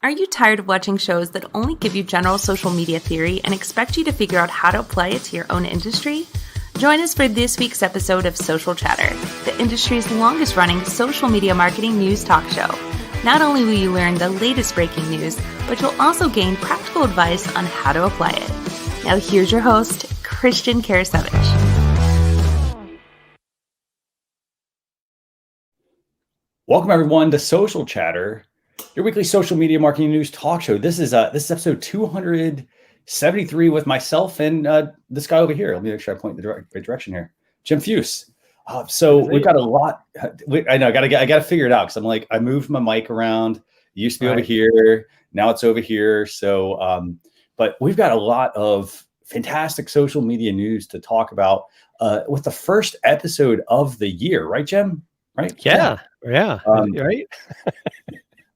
Are you tired of watching shows that only give you general social media theory and expect you to figure out how to apply it to your own industry? Join us for this week's episode of Social Chatter, the industry's longest-running social media marketing news talk show. Not only will you learn the latest breaking news, but you'll also gain practical advice on how to apply it. Now here's your host, Christian Karasevich. Welcome everyone to Social Chatter, your weekly social media marketing news talk show. This is episode 273 with myself and this guy over here. Let me make sure I point in the right direction here, Jim Fuhs. We've got a lot. I know I gotta figure it out because I moved my mic around. It used to be over here, now it's over here. But we've got a lot of fantastic social media news to talk about with the first episode of the year, right, Jim? Right? Yeah. Right.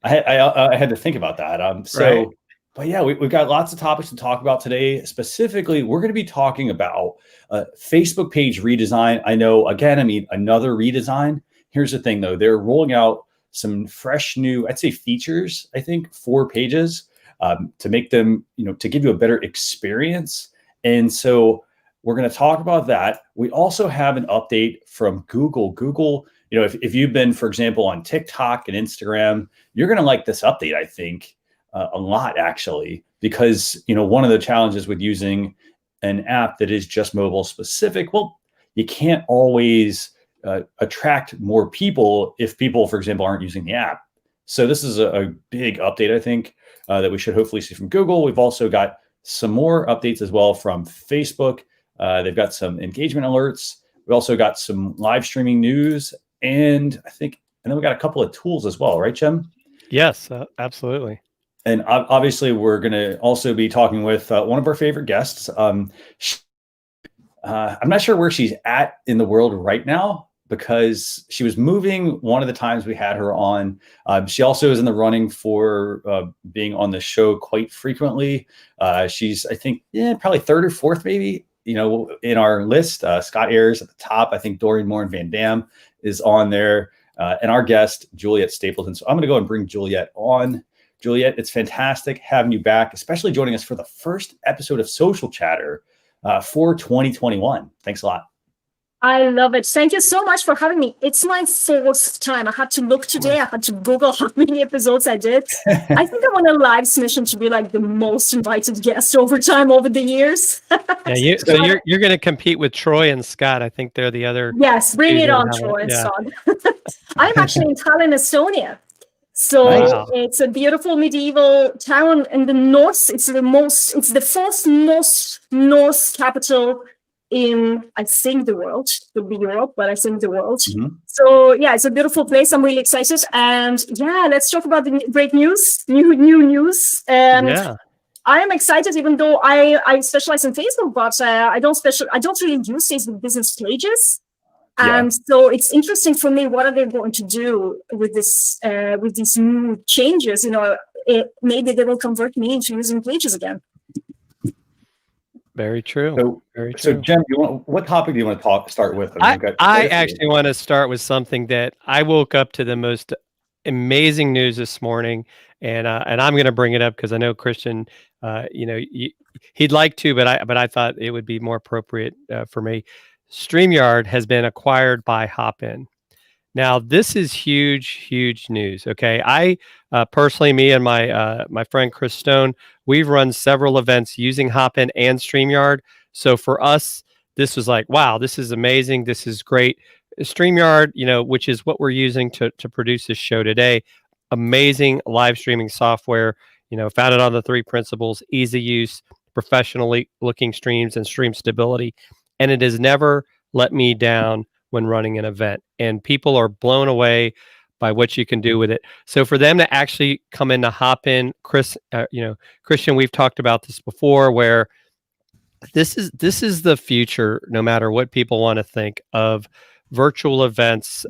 I had to think about that. Right. But yeah, we've got lots of topics to talk about today. Specifically, we're going to be talking about Facebook page redesign. Another redesign. Here's the thing, though. They're rolling out some fresh new, I'd say, features, I think, for pages to make them, to give you a better experience. And so we're going to talk about that. We also have an update from Google. Google, if you've been, for example, on TikTok and Instagram, you're going to like this update, I think, a lot, actually, because, one of the challenges with using an app that is just mobile specific, well, you can't always attract more people if people, for example, aren't using the app. So this is a big update, I think, that we should hopefully see from Google. We've also got some more updates as well from Facebook. They've got some engagement alerts. We also got some live streaming news, and then we got a couple of tools as well, right, Jim? Yes, absolutely. And obviously, we're going to also be talking with one of our favorite guests. I'm not sure where she's at in the world right now because she was moving one of the times we had her on. She also is in the running for being on the show quite frequently. She's, I think, probably third or fourth, maybe, in our list. Scott Ayers at the top. I think Dorian Moore and Van Dam is on there. And our guest, Juliette Stapleton. So I'm going to go and bring Juliette on. Juliette, it's fantastic having you back, especially joining us for the first episode of Social Chatter for 2021. Thanks a lot. I love it. Thank you so much for having me. It's my fourth time. I had to look today. I had to Google how many episodes I did. I think I'm on a life's mission to be like the most invited guest over the years. Yeah, you're going to compete with Troy and Scott. I think they're the other. Yes, bring it on, Troy and Scott. I'm actually in Tallinn, Estonia. So It's a beautiful medieval town in the north. It's the fourth north capital in, I think, the world. Could be Europe, but I think the world. Mm-hmm. So yeah, it's a beautiful place. I'm really excited. And yeah, let's talk about the great news, new news. And I am excited, even though I specialize in Facebook, but I don't really use Facebook business pages. And so it's interesting for me. What are they going to do with this, with these new changes? Maybe they will convert me into using pages again. Very true. So Jen, what topic do you want to start with? I actually want to start with something that I woke up to the most amazing news this morning, and I'm going to bring it up because I know Christian, he'd like to, but I thought it would be more appropriate for me. StreamYard has been acquired by Hopin. Now, this is huge news. Okay, I personally, me and my friend Chris Stone, we've run several events using Hopin and StreamYard. So for us, this was like, wow, this is amazing. This is great. StreamYard, which is what we're using to produce this show today. Amazing live streaming software. Founded on the three principles: easy use, professionally looking streams, and stream stability. And it has never let me down when running an event. And people are blown away by what you can do with it. So for them to actually come in to Hopin, Christian, we've talked about this before, where this is the future, no matter what people want to think of virtual events,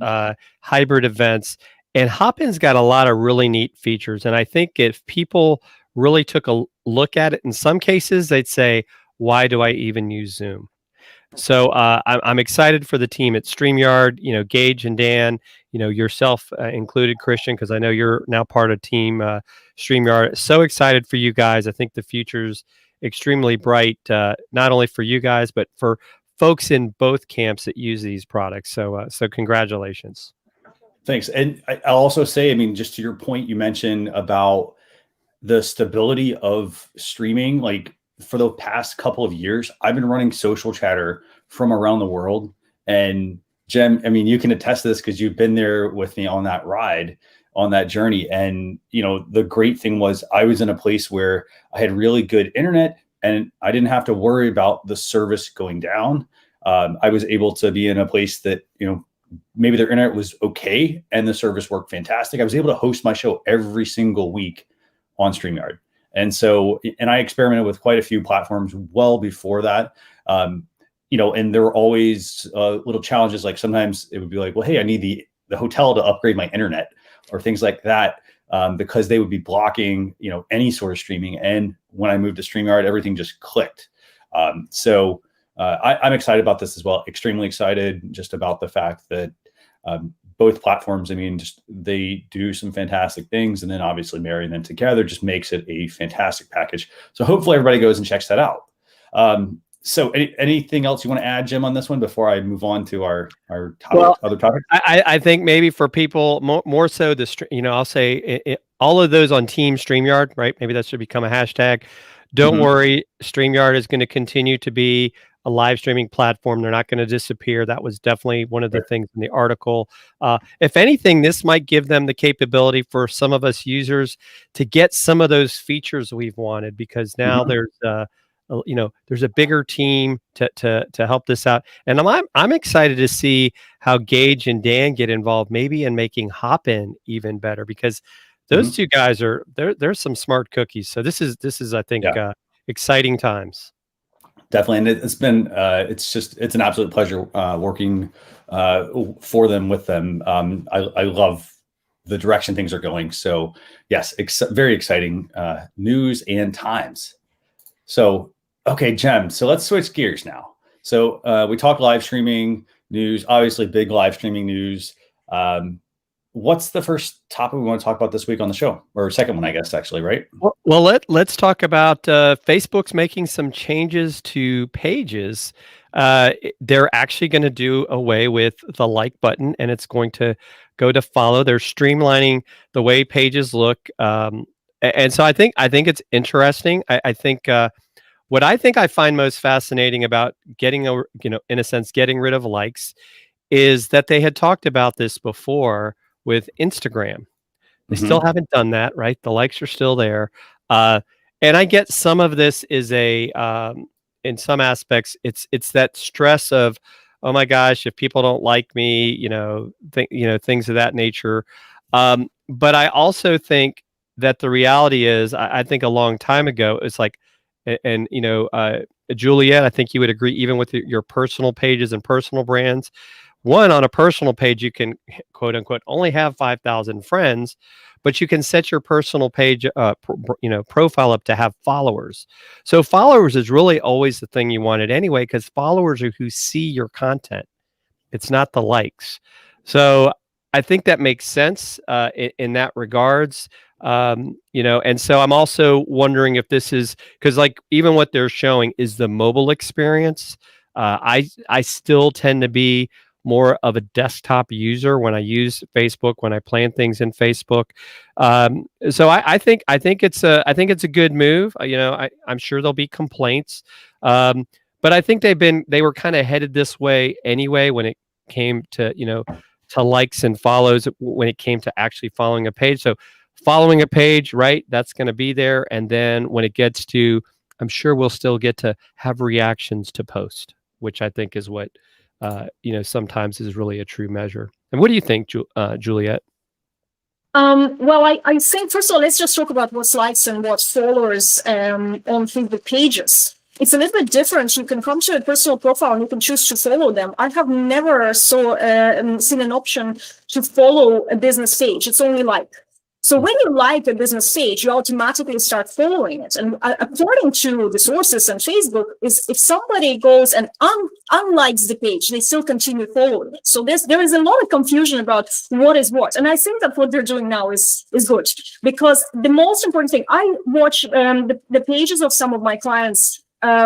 hybrid events. And Hopin's got a lot of really neat features. And I think if people really took a look at it, in some cases, they'd say, why do I even use Zoom? So I'm excited for the team at StreamYard, Gage and Dan, yourself included, Christian, because I know you're now part of team StreamYard. So excited for you guys. I think the future's extremely bright, not only for you guys, but for folks in both camps that use these products. So congratulations. Thanks. And I'll also say, just to your point, you mentioned about the stability of streaming. Like for the past couple of years, I've been running Social Chatter from around the world. And Jem, you can attest to this because you've been there with me on that ride, on that journey. And, the great thing was I was in a place where I had really good internet and I didn't have to worry about the service going down. I was able to be in a place that, maybe their internet was okay and the service worked fantastic. I was able to host my show every single week on StreamYard. And so, and I experimented with quite a few platforms well before that. And there were always little challenges. Like sometimes it would be like, well, hey, I need the hotel to upgrade my internet or things like that, because they would be blocking, any sort of streaming. And when I moved to StreamYard, everything just clicked. So I'm excited about this as well. Extremely excited just about the fact that both platforms, they do some fantastic things. And then obviously marrying them together just makes it a fantastic package. So hopefully everybody goes and checks that out. So anything else you want to add, Jim, on this one before I move on to our topic, other topic? I think maybe for people more so, I'll say all of those on Team StreamYard, right? Maybe that should become a hashtag. Don't worry, StreamYard is going to continue to be a live streaming platform. They're not going to disappear. That was definitely one of the things in the article. If anything, this might give them the capability for some of us users to get some of those features we've wanted, because now there's a bigger team to help this out. And I'm excited to see how Gage and Dan get involved, maybe in making Hopin even better, because those two guys they're some smart cookies. So this is I think exciting times. Definitely. And it's been, it's an absolute pleasure working for them, with them. I love the direction things are going. So yes, very exciting news and times. So, okay, Jem, so let's switch gears now. So we talk live streaming news, obviously big live streaming news. What's the first topic we want to talk about this week on the show, or second one, I guess, actually, right? Well, let's talk about Facebook's making some changes to pages. They're actually going to do away with the like button, and it's going to go to follow. They're streamlining the way pages look, and so I think it's interesting. I think what I find most fascinating about getting rid of likes is that they had talked about this before with Instagram. They still haven't done that, right? The likes are still there. And I get some of this is in some aspects, it's that stress of, oh my gosh, if people don't like me, things of that nature. But I also think that the reality is, I think a long time ago, it's like, and Juliette, I think you would agree, even with your personal pages and personal brands. One, on a personal page, you can, quote unquote, only have 5,000 friends, but you can set your personal page, profile up to have followers. So followers is really always the thing you wanted anyway, because followers are who see your content. It's not the likes. So I think that makes sense in that regards. And so I'm also wondering if this is, because like even what they're showing is the mobile experience. I still tend to be more of a desktop user when I use Facebook, when I plan things in Facebook. So I think it's a good move. I'm sure there'll be complaints, but I think they were kind of headed this way anyway when it came to to likes and follows, when it came to actually following a page. So following a page, right, that's going to be there, and then when it gets to, I'm sure we'll still get to have reactions to post, which I think is what sometimes is really a true measure. And what do you think, Juliette? Well, I think, first of all, let's just talk about what's likes and what's followers on Facebook pages. It's a little bit different. You can come to a personal profile and you can choose to follow them. I have never seen an option to follow a business page. It's only like. So when you like a business page, you automatically start following it. And according to the sources on Facebook, is if somebody goes and unlikes the page, they still continue following it. So there is a lot of confusion about what is what. And I think that what they're doing now is good, because the most important thing, I watch the pages of some of my clients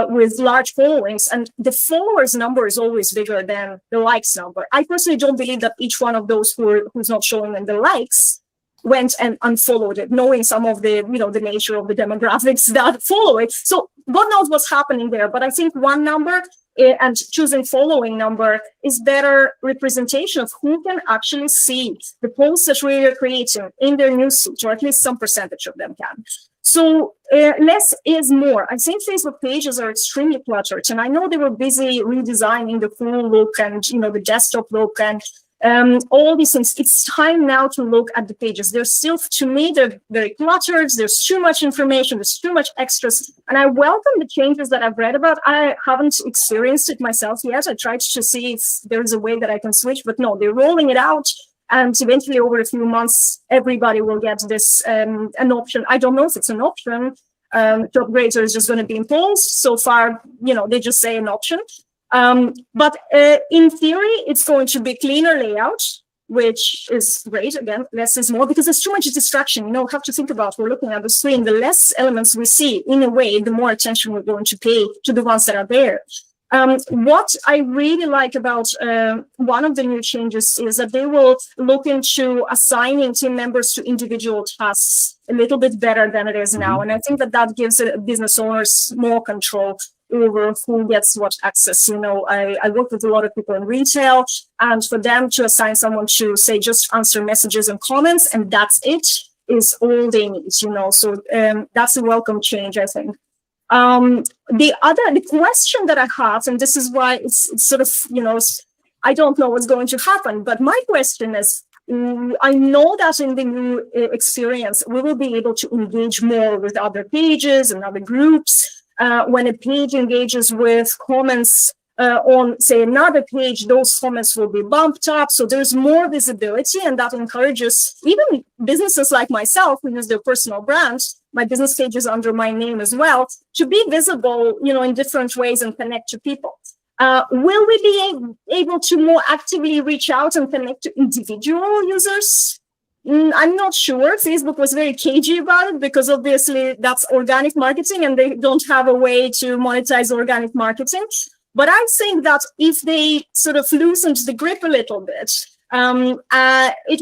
with large followings, and the followers number is always bigger than the likes number. I personally don't believe that each one of those who's not showing them the likes went and unfollowed it, knowing some of the, the nature of the demographics that follow it. So God knows what's happening there. But I think one number and choosing following number is better representation of who can actually see the posts that we are creating in their newsfeed, or at least some percentage of them can. So less is more. I think Facebook pages are extremely cluttered, and I know they were busy redesigning the full look and the desktop look and all these things. It's time now to look at the pages. They're still, to me, they're very cluttered. There's too much information. There's too much extras. And I welcome the changes that I've read about. I haven't experienced it myself yet. I tried to see if there's a way that I can switch, but no, they're rolling it out. And eventually, over a few months, everybody will get this an option. I don't know if it's an option. To upgrade is just going to be imposed. So far, they just say an option. But in theory, it's going to be cleaner layout, which is great. Again, less is more, because there's too much distraction. Have to think about, we're looking at the screen, the less elements we see, in a way, the more attention we're going to pay to the ones that are there. What I really like about one of the new changes is that they will look into assigning team members to individual tasks a little bit better than it is now. And I think that gives business owners more control over who gets what access. I work with a lot of people in retail, and for them to assign someone to, say, just answer messages and comments, and that's it, is all they need, So that's a welcome change, I think. The question that I have, and this is why it's sort of, I don't know what's going to happen, but my question is, I know that in the new experience, we will be able to engage more with other pages and other groups. When a page engages with comments on, say, another page, those comments will be bumped up. So there's more visibility, and that encourages even businesses like myself who use their personal brands. My business page is under my name as well, to be visible, in different ways and connect to people. Will we be able to more actively reach out and connect to individual users? I'm not sure. Facebook was very cagey about it, because obviously that's organic marketing and they don't have a way to monetize organic marketing. But I think that if they sort of loosened the grip a little bit, it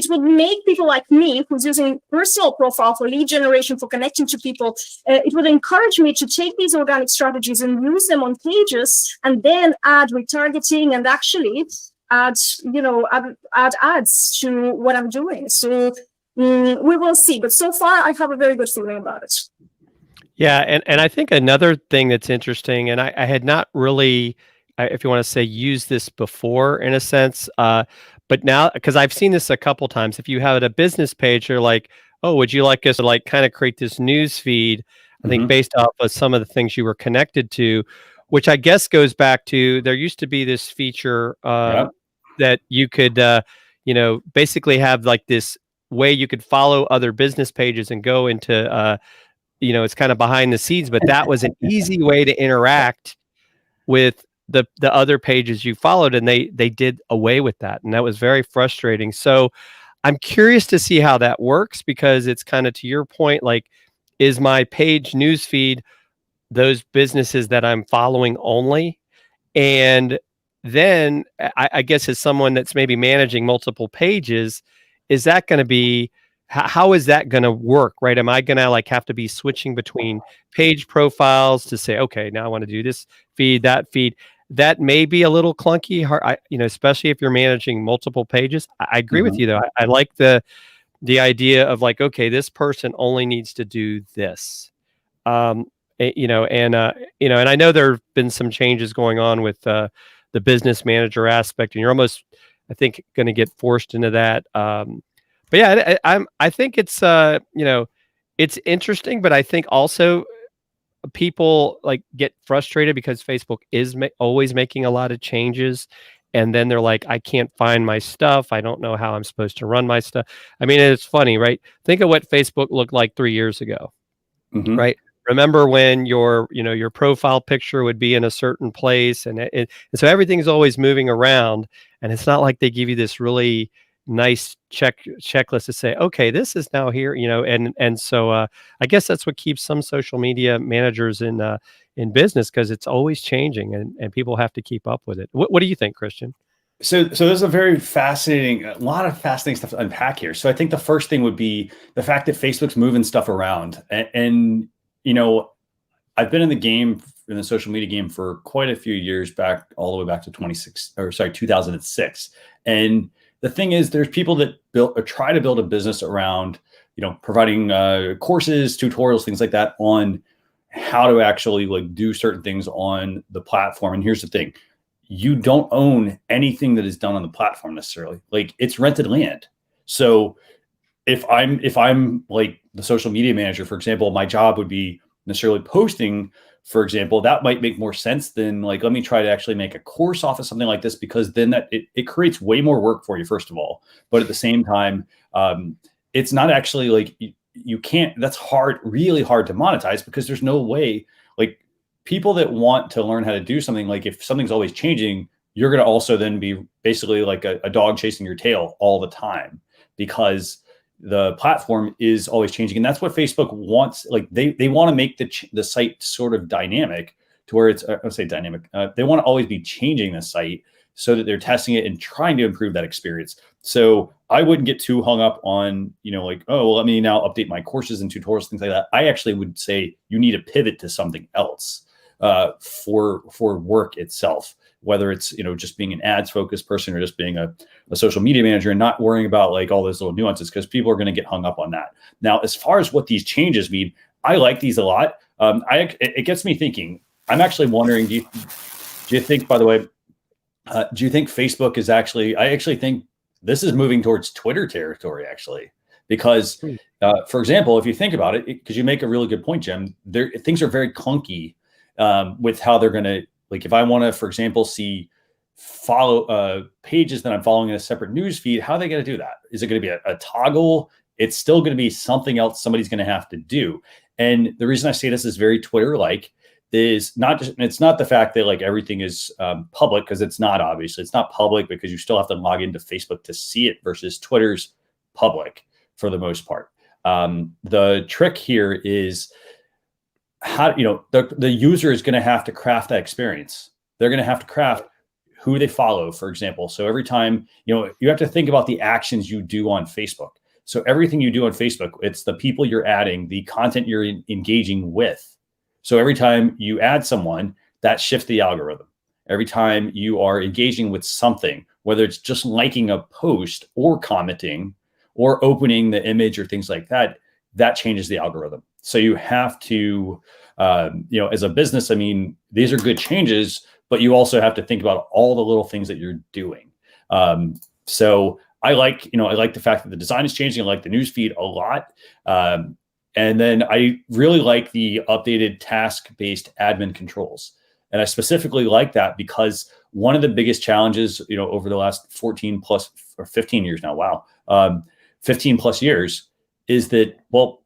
would make people like me, who's using personal profile for lead generation, for connecting to people, it would encourage me to take these organic strategies and use them on pages, and then add retargeting and actually add ads to what I'm doing. So we will see. But so far, I have a very good feeling about it. Yeah, and I think another thing that's interesting, and I had not really, if you want to say, used this before in a sense, but now, because I've seen this a couple times, if you have a business page, you're like, oh, would you like us to kind of create this news feed, I think based off of some of the things you were connected to, which I guess goes back to, there used to be this feature that you could, basically have this way you could follow other business pages and go into, it's kind of behind the scenes, but that was an easy way to interact with the other pages you followed, and they did away with that, and that was very frustrating. So I'm curious to see how that works, because it's kind of to your point, is my page newsfeed those businesses that I'm following only? And then I guess as someone that's maybe managing multiple pages, is that going to be, how is that going to work, right? Am I going to have to be switching between page profiles to say, okay, now I want to do this feed, that feed? That may be a little clunky, especially if you're managing multiple pages. I agree with you, though. I like the idea of okay, this person only needs to do this, and I know there have been some changes going on with the business manager aspect, and you're almost, I think, going to get forced into that. But yeah, I think it's it's interesting, but I think also people get frustrated because Facebook is always making a lot of changes, and then they're like, I can't find my stuff. I don't know how I'm supposed to run my stuff. I mean, it's funny, right? Think of what Facebook looked like 3 years ago, right? Remember when your profile picture would be in a certain place, and so everything's always moving around, and it's not like they give you this really nice checklist to say, okay, this is now here, and so I guess that's what keeps some social media managers in business, because it's always changing, and people have to keep up with it. What do you think, Christian? So there's a lot of fascinating stuff to unpack here. So I think the first thing would be the fact that Facebook's moving stuff around, and I've been in the social media game for quite a few years, back all the way back to 2006. And the thing is, there's people that try to build a business around, providing courses, tutorials, things like that on how to actually do certain things on the platform. And here's the thing: you don't own anything that is done on the platform necessarily. It's rented land. So if I'm like the social media manager, for example, my job would be necessarily posting, for example. That might make more sense than let me try to actually make a course off of something like this, because then it creates way more work for you, first of all. But at the same time, it's not actually you can't, that's really hard to monetize, because there's no way, people that want to learn how to do something, if something's always changing, you're going to also then be basically like a dog chasing your tail all the time, because the platform is always changing. And that's what Facebook wants. They want to make the site sort of dynamic, to where it's, I'll say dynamic. They want to always be changing the site so that they're testing it and trying to improve that experience. So I wouldn't get too hung up on, oh, well, let me now update my courses and tutorials, things like that. I actually would say you need to pivot to something else for work itself, whether it's, just being an ads focused person, or just being a social media manager, and not worrying about all those little nuances, because people are going to get hung up on that. Now, as far as what these changes mean, I like these a lot. It gets me thinking. I'm actually wondering, do you think, by the way, do you think Facebook is I actually think this is moving towards Twitter territory, actually, because, for example, if you think about it, because you make a really good point, Jim, things are very clunky with how they're going to, if I want to, for example, follow pages that I'm following in a separate news feed, how are they going to do that? Is it going to be a toggle? It's still going to be something else somebody's going to have to do. And the reason I say this is very Twitter-like is it's not the fact that everything is public, because it's not. Obviously it's not public, because you still have to log into Facebook to see it, versus Twitter's public for the most part. The trick here is how, the user is going to have to craft that experience. They're going to have to craft who they follow, for example. So every time, you have to think about the actions you do on Facebook. So everything you do on Facebook, it's the people you're adding, the content you're engaging with. So every time you add someone, that shifts the algorithm. Every time you are engaging with something, whether it's just liking a post or commenting or opening the image or things like that, that changes the algorithm. So you have to, as a business, I mean, these are good changes, but you also have to think about all the little things that you're doing. So I like the fact that the design is changing. I like the newsfeed a lot. And then I really like the updated task-based admin controls. And I specifically like that because one of the biggest challenges, over the last 14 plus or 15 years now, 15 plus years, is that, well,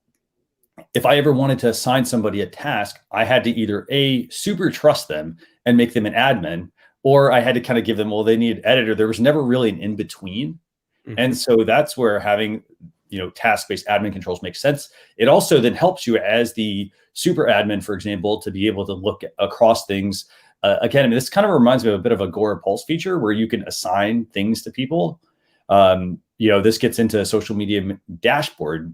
if I ever wanted to assign somebody a task, I had to either super trust them and make them an admin, or I had to kind of give them, well, they need an editor. There was never really an in-between. Mm-hmm. And so that's where having task-based admin controls makes sense. It also then helps you as the super admin, for example, to be able to look across things. Again, I mean, this kind of reminds me of a bit of a Agora Pulse feature where you can assign things to people. This gets into social media dashboard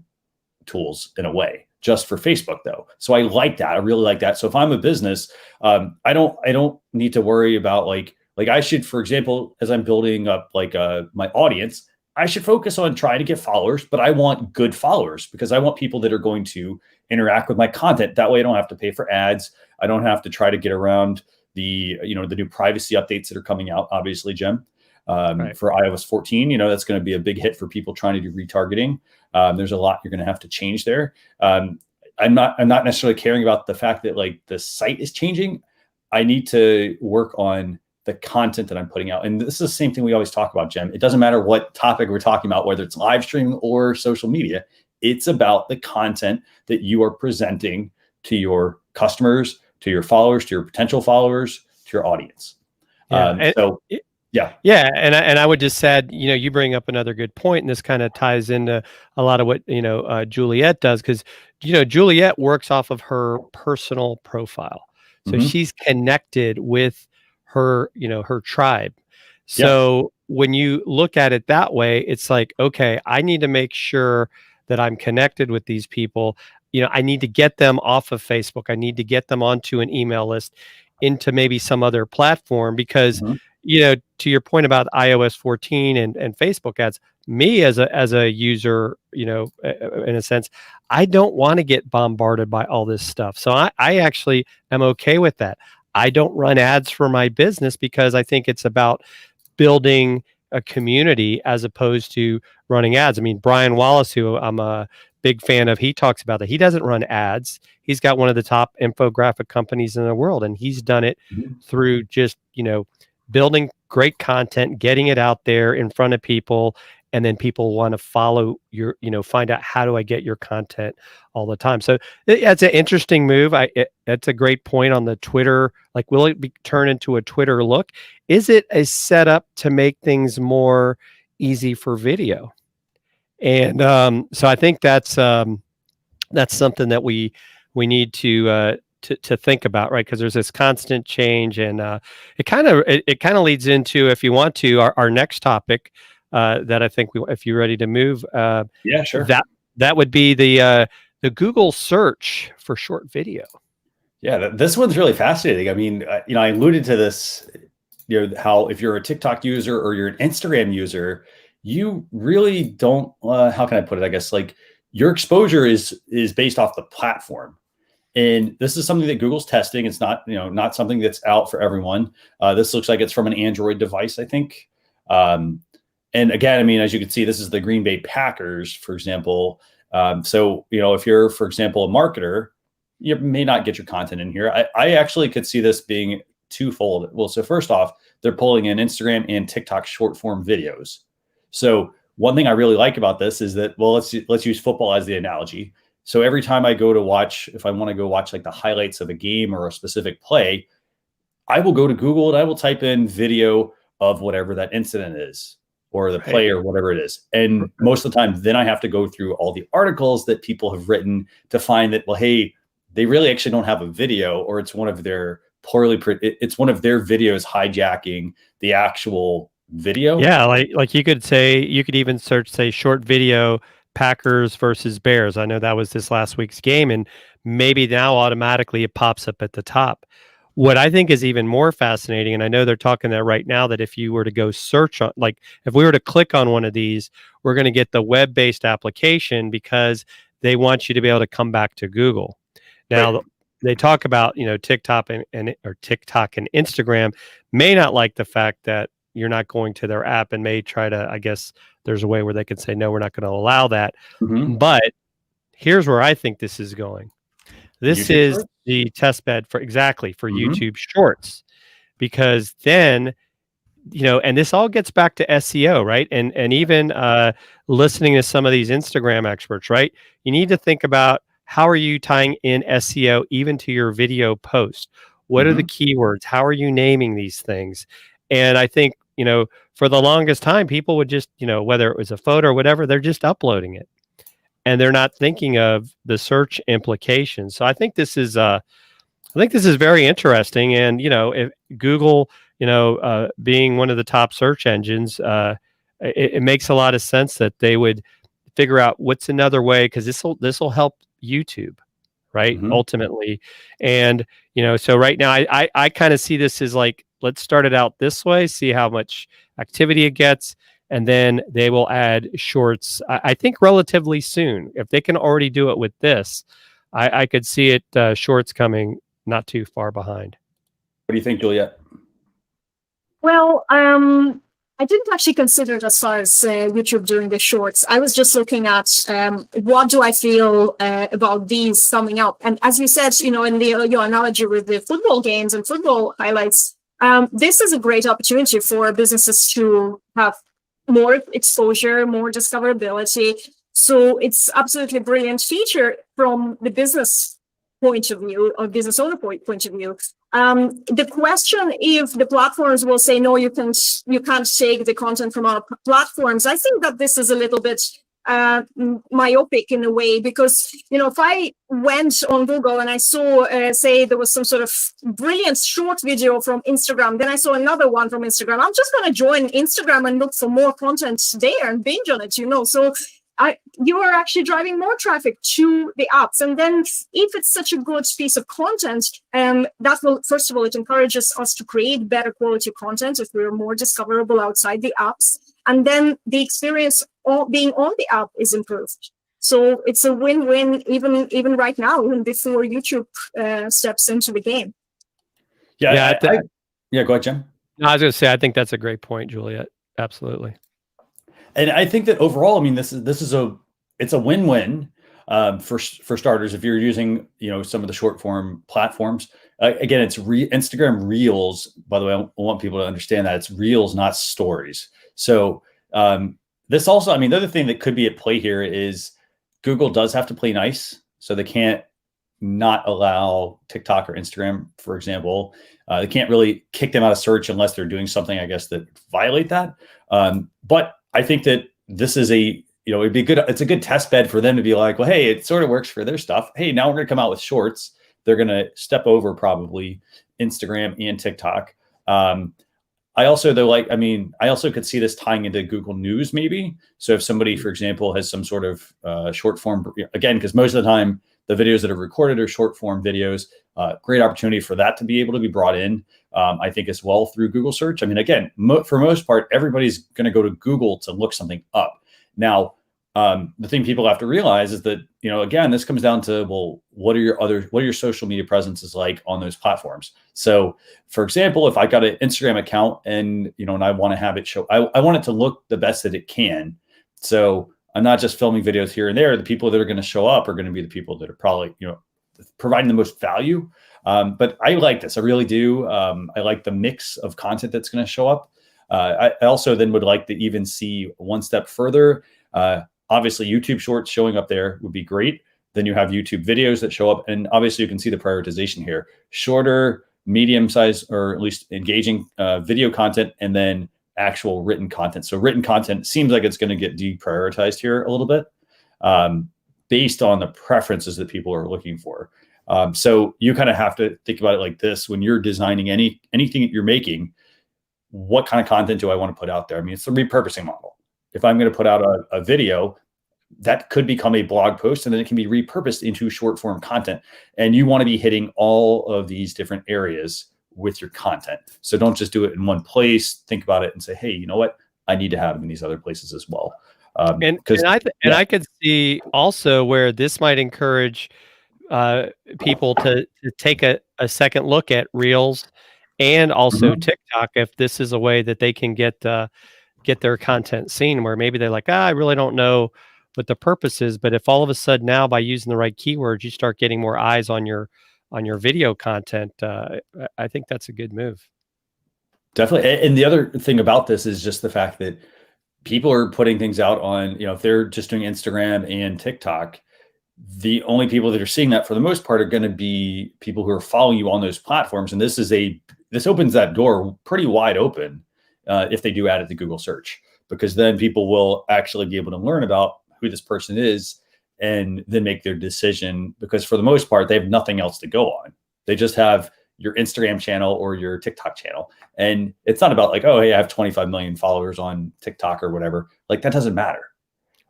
tools in a way, just for Facebook though. So I like that. I really like that. So if I'm a business, I don't need to worry about like I should, for example, as I'm building up my audience, I should focus on trying to get followers, but I want good followers because I want people that are going to interact with my content. That way I don't have to pay for ads. I don't have to try to get around the new privacy updates that are coming out, obviously, Jim, right. For iOS 14, that's going to be a big hit for people trying to do retargeting. There's a lot you're going to have to change there. I'm not necessarily caring about the fact that the site is changing. I need to work on the content that I'm putting out. And this is the same thing we always talk about, Jem. It doesn't matter what topic we're talking about, whether it's live streaming or social media. It's about the content that you are presenting to your customers, to your followers, to your potential followers, to your audience. Yeah, and I would just add, you bring up another good point, and this kind of ties into a lot of what Juliette does, because Juliette works off of her personal profile, so she's connected with her her tribe. So when you look at it that way, it's like, okay, I need to make sure that I'm connected with these people. I need to get them off of Facebook. I need to get them onto an email list, into maybe some other platform, because to your point about iOS 14 and Facebook ads, me as a user, in a sense, I don't want to get bombarded by all this stuff. So I actually am okay with that. I don't run ads for my business because I think it's about building a community as opposed to running ads. I mean, Brian Wallace, who I'm a big fan of, he talks about that. He doesn't run ads. He's got one of the top infographic companies in the world, and he's done it through just, building great content, getting it out there in front of people, and then people want to follow your, find out, how do I get your content all the time? So that's an interesting move. That's a great point on the Twitter. Like, will it be turned into a Twitter look? Is it a setup to make things more easy for video? And so I think that's something that we need to think about, right? Because there's this constant change, and it kind of leads into, if you want to, our next topic that I think if you're ready to move, yeah, sure. That would be the Google search for short video. Yeah, this one's really fascinating. I mean, I alluded to this, how if you're a TikTok user or you're an Instagram user, you really don't. How can I put it? I guess like your exposure is based off the platform. And this is something that Google's testing. It's not, not something that's out for everyone. This looks like it's from an Android device, I think. And again, I mean, as you can see, this is the Green Bay Packers, for example. So, if you're, for example, a marketer, you may not get your content in here. I actually could see this being twofold. Well, so first off, they're pulling in Instagram and TikTok short form videos. So one thing I really like about this is that, well, let's use football as the analogy. So every time I go to watch, if I want to go watch like the highlights of a game or a specific play, I will go to Google and I will type in video of whatever that incident is, or the play, or whatever it is. And most of the time, then I have to go through all the articles that people have written to find that, well, hey, they really actually don't have a video, or it's one of their it's one of their videos hijacking the actual video. Yeah, like you could even search, say, short video Packers versus Bears. I know that was this last week's game, and maybe now automatically it pops up at the top. What I think is even more fascinating, and I know they're talking that right now, that if you were to go search on, like if we were to click on one of these, we're going to get the web-based application, because they want you to be able to come back to Google. Now, they talk about, TikTok and Instagram may not like the fact that you're not going to their app, and may try to, I guess there's a way where they can say, no, we're not going to allow that. But here's where I think this is going. This YouTube is Shorts? the test bed for YouTube Shorts, because then, and this all gets back to SEO, right? And even listening to some of these Instagram experts, right? You need to think about, how are you tying in SEO even to your video post? What are the keywords? How are you naming these things? And I think, for the longest time, people would just, whether it was a photo or whatever, they're just uploading it, and they're not thinking of the search implications. So I think this is very interesting. And, if Google, being one of the top search engines, it makes a lot of sense that they would figure out what's another way, because this will help YouTube, right? Ultimately. And, so right now I kind of see this as like, let's start it out this way, see how much activity it gets, and then they will add shorts, I think relatively soon. If they can already do it with this, I could see it, shorts coming not too far behind. What do you think, Juliette? Well, I didn't actually consider it as far as YouTube doing the shorts. I was just looking at what do I feel about these coming up. And as you said, in your analogy with the football games and football highlights, This is a great opportunity for businesses to have more exposure, more discoverability. So it's absolutely brilliant feature from the business point of view, or business owner point of view. The question if the platforms will say, no, you can't take the content from our platforms. I think that this is a little bit myopic in a way, because, if I went on Google and I saw, say there was some sort of brilliant short video from Instagram, then I saw another one from Instagram, I'm just going to join Instagram and look for more content there and binge on it, So you are actually driving more traffic to the apps. And then if it's such a good piece of content, that will, first of all, it encourages us to create better quality content if we're more discoverable outside the apps. And then the experience being on the app is improved. So it's a win-win even right now, even before YouTube steps into the game. Yeah, go ahead, Jim. No, I was going to say, I think that's a great point, Juliette. Absolutely. And I think that overall, I mean, it's a win-win for starters. If you're using, some of the short form platforms, again, it's Instagram Reels. By the way, I want people to understand that it's Reels, not stories. So this also, I mean, the other thing that could be at play here is Google does have to play nice, so they can't not allow TikTok or Instagram, for example. They can't really kick them out of search unless they're doing something, I guess, that violate that. But I think that this is it'd be good. It's a good test bed for them to be like, well, hey, it sort of works for their stuff. Hey, now we're going to come out with shorts. They're going to step over probably Instagram and TikTok. I also could see this tying into Google News maybe. So if somebody, for example, has some sort of short form, again, because most of the time the videos that are recorded are short form videos, great opportunity for that to be able to be brought in, I think, as well through Google search. I mean, again, for most part, everybody's going to go to Google to look something up. Now, the thing people have to realize is that, again, this comes down to, well, what are your social media presences like on those platforms? So, for example, if I got an Instagram account and, and I want to have it show, I want it to look the best that it can. So I'm not just filming videos here and there. The people that are going to show up are going to be the people that are probably, providing the most value. But I like this. I really do. I like the mix of content that's going to show up. I also then would like to even see one step further. Obviously, YouTube Shorts showing up there would be great. Then you have YouTube videos that show up. And obviously, you can see the prioritization here. Shorter, medium size, or at least engaging video content, and then actual written content. So written content seems like it's going to get deprioritized here a little bit based on the preferences that people are looking for. So you kind of have to think about it like this. When you're designing anything that you're making, what kind of content do I want to put out there? I mean, it's a repurposing model. If I'm going to put out a video, that could become a blog post, and then it can be repurposed into short form content. And you want to be hitting all of these different areas with your content. So don't just do it in one place. Think about it and say, hey, you know what? I need to have them in these other places as well. I could see also where this might encourage people to take a second look at Reels and also TikTok, if this is a way that they can get their content seen, where maybe they're like, I really don't know what the purpose is. But if all of a sudden now, by using the right keywords, you start getting more eyes on your video content, I think that's a good move. Definitely. And the other thing about this is just the fact that people are putting things out on, if they're just doing Instagram and TikTok, the only people that are seeing that for the most part are going to be people who are following you on those platforms. And this opens that door pretty wide open if they do add it to Google search, because then people will actually be able to learn about who this person is and then make their decision, because for the most part, they have nothing else to go on. They just have your Instagram channel or your TikTok channel. And it's not about like, oh, hey, I have 25 million followers on TikTok or whatever. Like, that doesn't matter.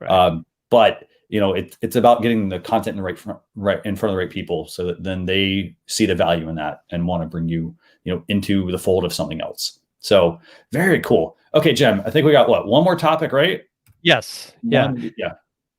Right. But it's about getting the content right in front of the right people, so that then they see the value in that and want to bring you, into the fold of something else. So very cool. Okay, Jim, I think we got one more topic, right? Yes. Yeah.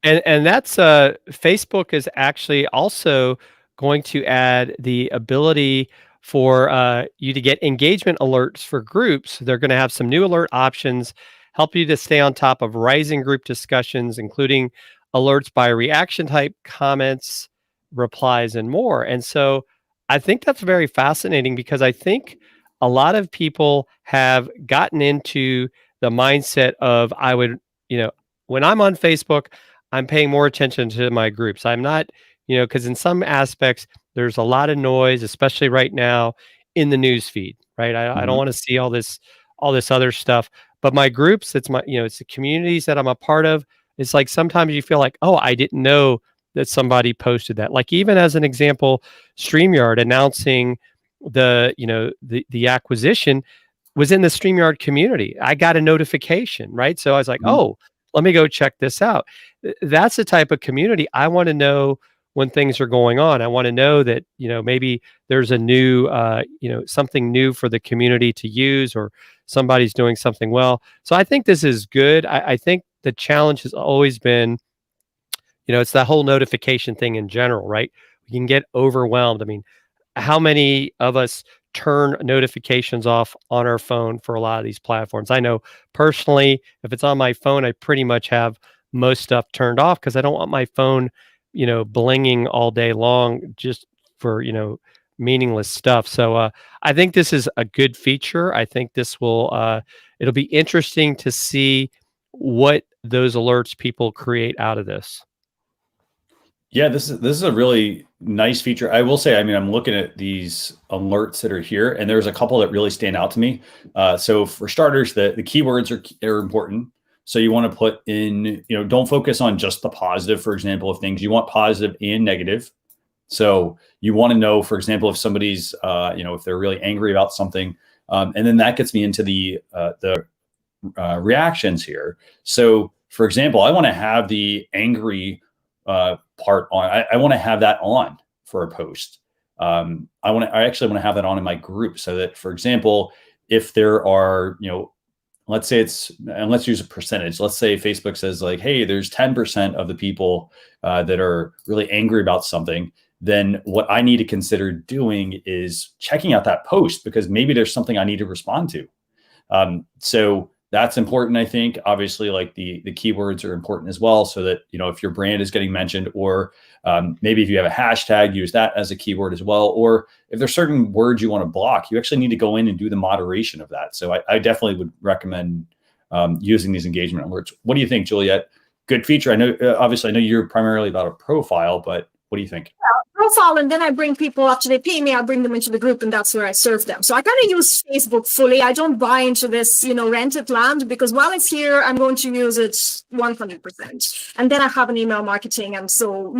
And that's Facebook is actually also going to add the ability for you to get engagement alerts for groups. They're going to have some new alert options, help you to stay on top of rising group discussions, including alerts by reaction type, comments, replies, and more. And so I think that's very fascinating, because I think a lot of people have gotten into the mindset of when I'm on Facebook, I'm paying more attention to my groups. I'm not, because in some aspects, there's a lot of noise, especially right now in the news feed, right? I don't want to see all this other stuff. But my groups, it's the communities that I'm a part of. It's like sometimes you feel like, oh, I didn't know that somebody posted that. Like even as an example, StreamYard announcing the acquisition was in the StreamYard community. I got a notification, right? So I was like, oh, let me go check this out. That's the type of community I want to know when things are going on. I want to know that, maybe there's a new, something new for the community to use, or somebody's doing something well. So I think this is good. I think the challenge has always been, it's that whole notification thing in general, right? We can get overwhelmed. I mean, how many of us turn notifications off on our phone for a lot of these platforms? I know personally, if it's on my phone, I pretty much have most stuff turned off because I don't want my phone, blinging all day long just for, meaningless stuff. So I think this is a good feature. I think this will, it'll be interesting to see what those alerts people create out of this. Yeah, this is a really nice feature. I will say, I mean, I'm looking at these alerts that are here, and there's a couple that really stand out to me. So for starters, the keywords are important. So you want to put in, don't focus on just the positive, for example, of things. You want positive and negative. So you want to know, for example, if somebody's, if they're really angry about something, and then that gets me into the reactions here. So for example, I want to have the angry part on. I want to have that on for a post. I actually want to have that on in my group so that, for example, if there are, let's say and let's use a percentage. Let's say Facebook says like, hey, there's 10% of the people that are really angry about something. Then what I need to consider doing is checking out that post because maybe there's something I need to respond to. So that's important, I think. Obviously, like the keywords are important as well, so that, if your brand is getting mentioned, or maybe if you have a hashtag, use that as a keyword as well. Or if there's certain words you want to block, you actually need to go in and do the moderation of that. So I definitely would recommend using these engagement alerts. What do you think, Juliette? Good feature. I know, obviously, I know you're primarily about a profile, but what do you think? Profile, and then I bring people after they pay me, I bring them into the group, and that's where I serve them. So I kind of use Facebook fully. I don't buy into this, rented land, because while it's here, I'm going to use it 100%. And then I have an email marketing. And so,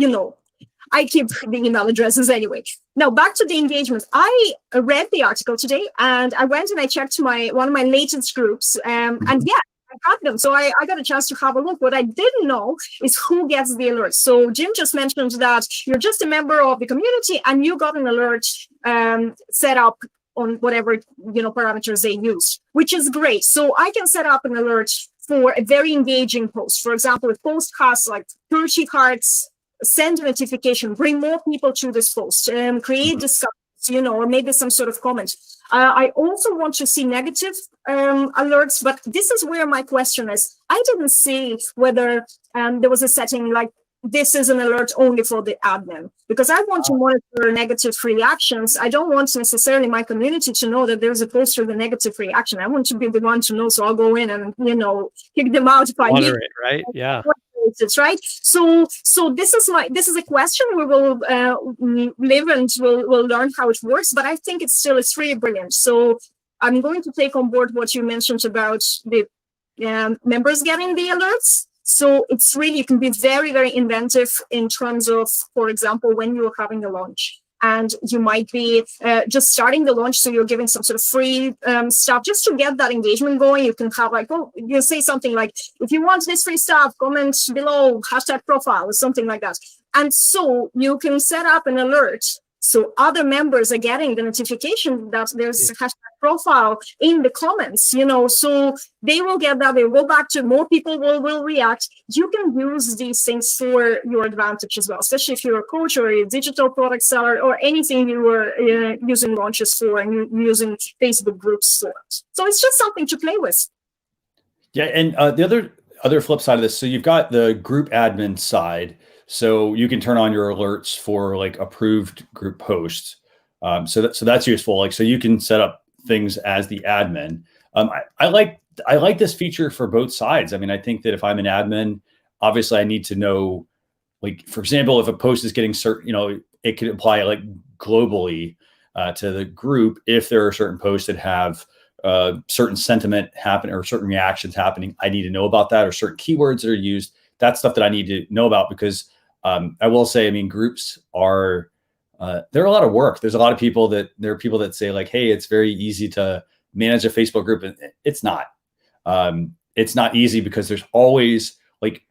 I keep the email addresses anyway. Now, back to the engagement. I read the article today, and I went and I checked one of my latest groups. And yeah, I got them. So I got a chance to have a look. What I didn't know is who gets the alert. So Jim just mentioned that you're just a member of the community and you got an alert set up on whatever, parameters they use, which is great. So I can set up an alert for a very engaging post. For example, if post has like 30 hearts, send a notification, bring more people to this post, create discussions, or maybe some sort of comment. I also want to see negative alerts, but this is where my question is. I didn't see whether there was a setting like this is an alert only for the admin, because I want to monitor negative reactions. I don't want necessarily my community to know that there's a post with a negative reaction. I want to be the one to know, so I'll go in and, kick them out if I need it, right? Yeah. Right. So this is a question we will live and we'll learn how it works. But I think it's really brilliant. So I'm going to take on board what you mentioned about the members getting the alerts. So it's really, you can be very, very inventive in terms of, for example, when you're having a launch. And you might be just starting the launch, so you're giving some sort of free stuff just to get that engagement going. You can have you say something like, if you want this free stuff, comment below, #profile, or something like that. And so you can set up an alert so other members are getting the notification that there's a #profile in the comments, so they will get that. They will go back to more people will react. You can use these things for your advantage as well, especially if you're a coach or a digital product seller or anything you were using launches for and you're using Facebook groups for. So it's just something to play with. Yeah, and the other flip side of this, so you've got the group admin side. So you can turn on your alerts for like approved group posts. So that's useful. So you can set up things as the admin. I like this feature for both sides. I mean, I think that if I'm an admin, obviously I need to know, like, for example, if a post is getting certain, it could apply like globally to the group. If there are certain posts that have certain sentiment happen or certain reactions happening, I need to know about that, or certain keywords that are used. That's stuff that I need to know about, because I will say, I mean, groups are, they're a lot of work. There are people that say like, hey, it's very easy to manage a Facebook group. And it's not. It's not easy, because there's always like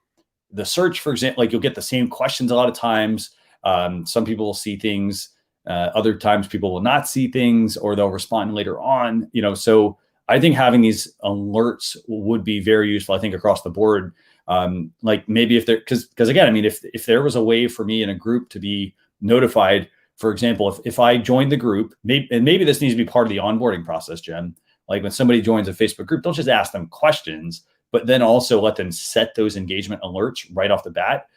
the search, for example, like you'll get the same questions a lot of times. Some people will see things, other times people will not see things, or they'll respond later on, so I think having these alerts would be very useful, I think, across the board. Like maybe if because again, I mean, if there was a way for me in a group to be notified, for example, if I joined the group, maybe this needs to be part of the onboarding process, Jen, like when somebody joins a Facebook group, don't just ask them questions, but then also let them set those engagement alerts right off the bat.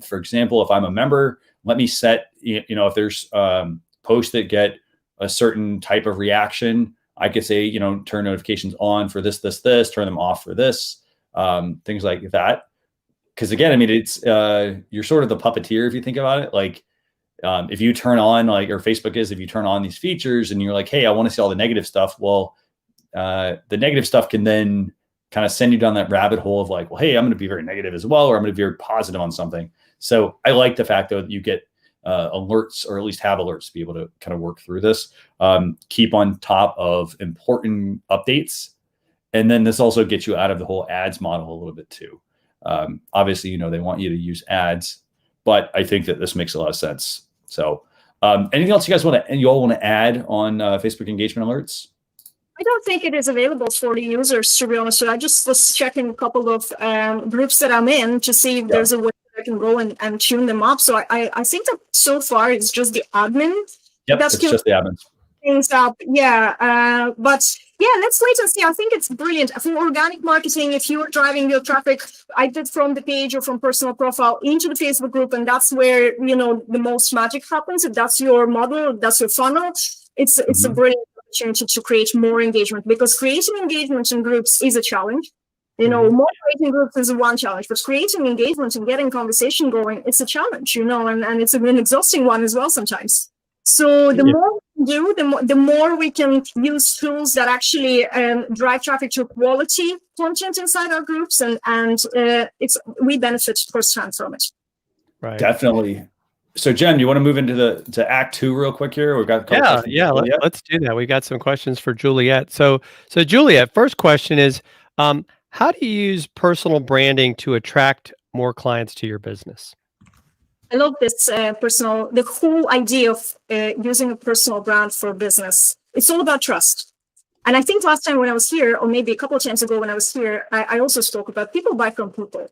For example, if I'm a member, let me set, if there's posts that get a certain type of reaction, I could say, turn notifications on for this, turn them off for this, things like that. Because again, I mean, it's you're sort of the puppeteer if you think about it. Like if you turn on, or Facebook is, if you turn on these features and you're like, hey, I want to see all the negative stuff. Well, the negative stuff can then kind of send you down that rabbit hole of like, well, hey, I'm going to be very negative as well, or I'm going to be very positive on something. So I like the fact, though, that you get alerts, or at least have alerts to be able to kind of work through this, keep on top of important updates. And then this also gets you out of the whole ads model a little bit too. Obviously, they want you to use ads, but I think that this makes a lot of sense. So anything else you all want to add on Facebook engagement alerts? I don't think it is available for the users, to be honest. So I just was checking a couple of groups that I'm in to see if there's a way that I can go and tune them up. So I think that so far it's just the admin. Yep, it's just the admin. Things up, yeah. But yeah, let's wait and see. I think it's brilliant for organic marketing. If you're driving your traffic, either from the page or from personal profile into the Facebook group, and that's where the most magic happens. If that's your model, that's your funnel. It's a brilliant opportunity to create more engagement, because creating engagement in groups is a challenge. Moderating groups is one challenge, but creating engagement and getting conversation going, it's a challenge, and it's an exhausting one as well sometimes. So the more we do, the more we can use tools that actually drive traffic to quality content inside our groups, and we benefit firsthand from it. Right. Definitely. So Jen, do you want to move into to Act 2 real quick here? We've got let's do that. We've got some questions for Juliette. So Juliette, first question is, how do you use personal branding to attract more clients to your business? I love this the whole idea of using a personal brand for business. It's all about trust. And I think last time when I was here, or maybe a couple of times ago when I was here, I also spoke about people buy from people.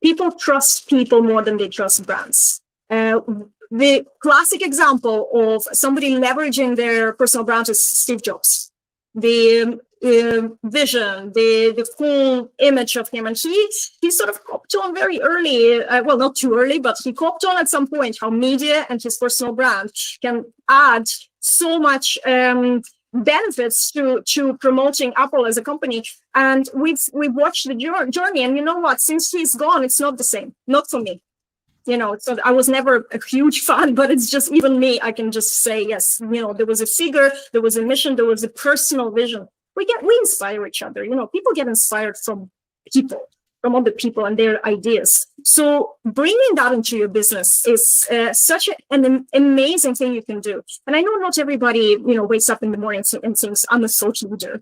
People trust people more than they trust brands. The classic example of somebody leveraging their personal brand is Steve Jobs. The vision, the full image of him, and he sort of copped on very early. Well, not too early, but he copped on at some point how media and his personal brand can add so much benefits to promoting Apple as a company. And we've watched the journey, and you know what? Since he's gone, it's not the same. Not for me. It's not, I was never a huge fan, but it's just, even me, I can just say, yes, there was a figure, there was a mission, there was a personal vision. We inspire each other. People get inspired from other people and their ideas. So bringing that into your business is such an amazing thing you can do. And I know not everybody, wakes up in the morning and thinks, I'm a social leader.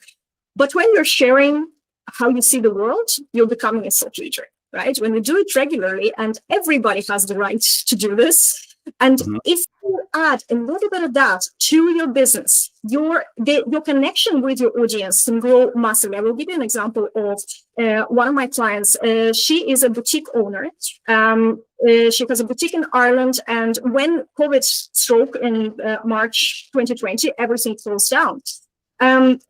But when you're sharing how you see the world, you're becoming a social leader, right? When you do it regularly, and everybody has the right to do this. And if you add a little bit of that to your business, your connection with your audience can grow massively. I will give you an example of one of my clients. She is a boutique owner. She has a boutique in Ireland. And when COVID struck in March 2020, everything closed down.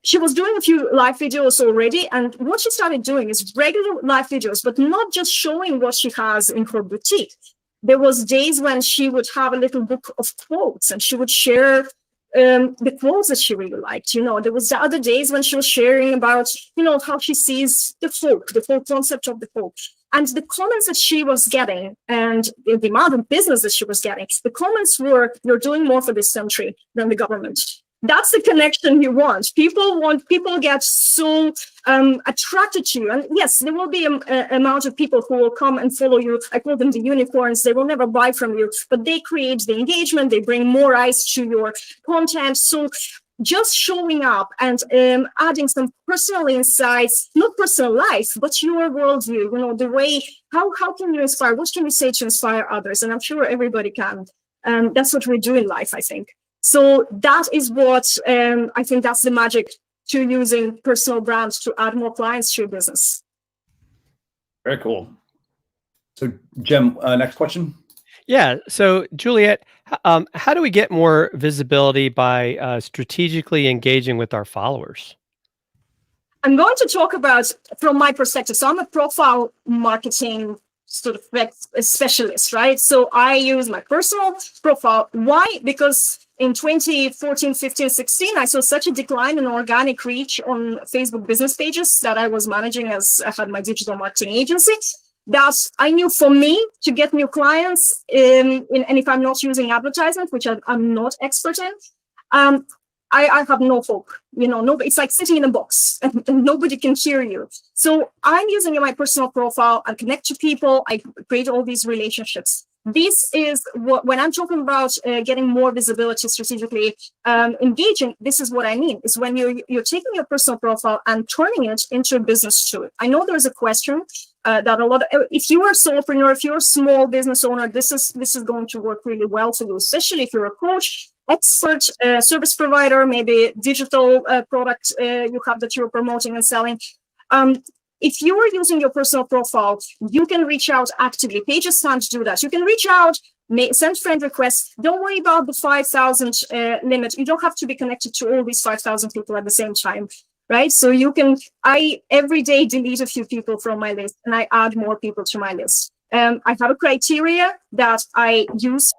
She was doing a few live videos already. And what she started doing is regular live videos, but not just showing what she has in her boutique. There was days when she would have a little book of quotes, and she would share the quotes that she really liked. There was the other days when she was sharing about, how she sees the folk concept of the folk. And the comments that she was getting and the amount of business that she was getting, the comments were, "You're doing more for this country than the government." That's the connection you want. People get so attracted to you. And yes, there will be an amount of people who will come and follow you. I call them the unicorns. They will never buy from you, but they create the engagement. They bring more eyes to your content. So just showing up and adding some personal insights, not personal life, but your worldview, the way, how can you inspire? What can you say to inspire others? And I'm sure everybody can. That's what we do in life, I think. So that is what I think that's the magic to using personal brands to add more clients to your business. Very cool. So Jim, next question. Yeah. So Juliette, how do we get more visibility by strategically engaging with our followers? I'm going to talk about from my perspective. So I'm a profile marketing sort of specialist, right? So I use my personal profile. Why? Because in 2014, 15, 16, I saw such a decline in organic reach on Facebook business pages that I was managing as I had my digital marketing agency. That I knew for me to get new clients, and if I'm not using advertisement, which I'm not expert in, I have no hope. It's like sitting in a box and nobody can hear you. So I'm using my personal profile. I connect to people. I create all these relationships. This is when I'm talking about getting more visibility strategically, engaging. This is what I mean. Is when you're taking your personal profile and turning it into a business tool. I know there's a question that a lot of, if you are a solopreneur, if you're a small business owner, this is going to work really well for you, especially if you're a coach, expert, service provider, maybe digital product you have that you're promoting and selling. If you are using your personal profile, you can reach out actively. Pages can't do that. You can reach out, send friend requests. Don't worry about the 5,000 limit. You don't have to be connected to all these 5,000 people at the same time, right? So I every day delete a few people from my list and I add more people to my list. I have a criteria that I use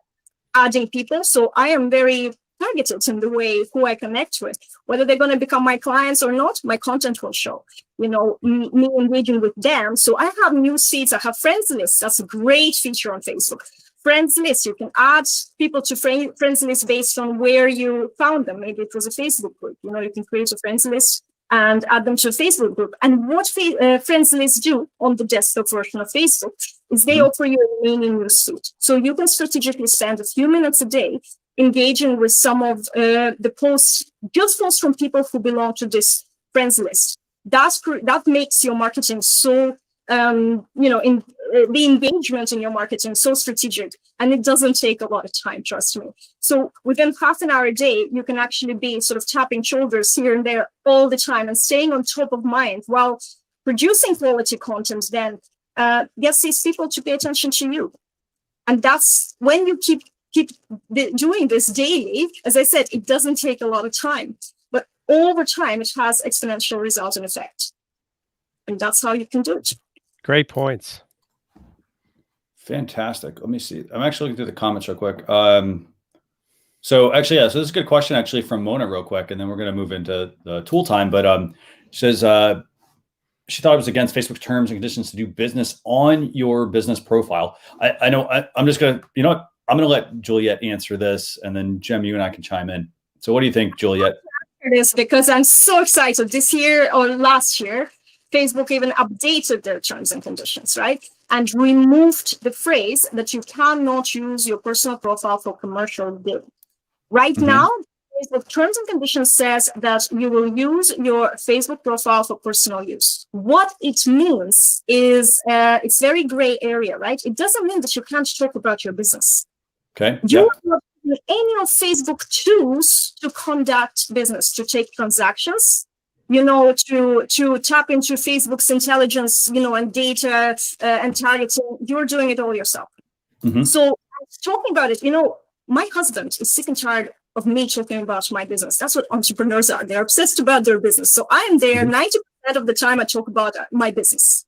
adding people. So I am very targeted in the way who I connect with. Whether they're going to become my clients or not, my content will show, me engaging with them. So I have news feeds, I have friends lists. That's a great feature on Facebook. Friends list, you can add people to friends list based on where you found them. Maybe it was a Facebook group. You can create a friends list and add them to a Facebook group. And what friends lists do on the desktop version of Facebook is they offer you a mini newsfeed. So you can strategically spend a few minutes a day engaging with some of the posts, just posts from people who belong to this friends list. That makes your marketing so, the engagement in your marketing so strategic, and it doesn't take a lot of time, trust me. So within half an hour a day, you can actually be sort of tapping shoulders here and there all the time and staying on top of mind while producing quality content. Then gets these people to pay attention to you, and that's when you keep doing this daily. As I said, it doesn't take a lot of time, but over time it has exponential result and effect, and that's how you can do it. Great points. Fantastic. Let me see. I'm actually looking through the comments real quick. So this is a good question actually from Mona real quick, and then we're going to move into the tool time. But she says she thought it was against Facebook terms and conditions to do business on your business profile. I know. I'm just going to, I'm going to let Juliette answer this, and then Jem, you and I can chime in. So what do you think, Juliette? It is because I'm so excited. This year or last year, Facebook even updated their terms and conditions, right? And removed the phrase that you cannot use your personal profile for commercial gain. Right now, Facebook terms and conditions says that you will use your Facebook profile for personal use. What it means is it's very gray area, right? It doesn't mean that you can't talk about your business. Okay. You are not using any of Facebook tools to conduct business, to take transactions, to tap into Facebook's intelligence, and data and targeting. You're doing it all yourself. So talking about it, my husband is sick and tired of me talking about my business. That's what entrepreneurs are. They're obsessed about their business. So I am there 90% of the time I talk about my business.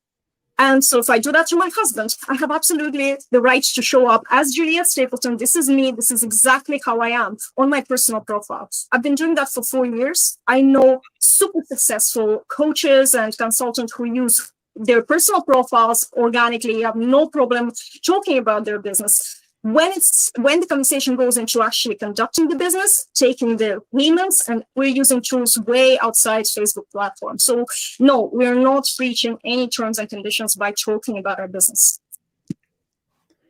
And so if I do that to my husband, I have absolutely the right to show up as Juliette Stapleton. This is me. This is exactly how I am on my personal profile. I've been doing that for 4 years. I know super successful coaches and consultants who use their personal profiles organically, have no problem talking about their business. When the conversation goes into actually conducting the business, taking the payments, and we're using tools way outside Facebook platform. So no, we're not breaching any terms and conditions by talking about our business.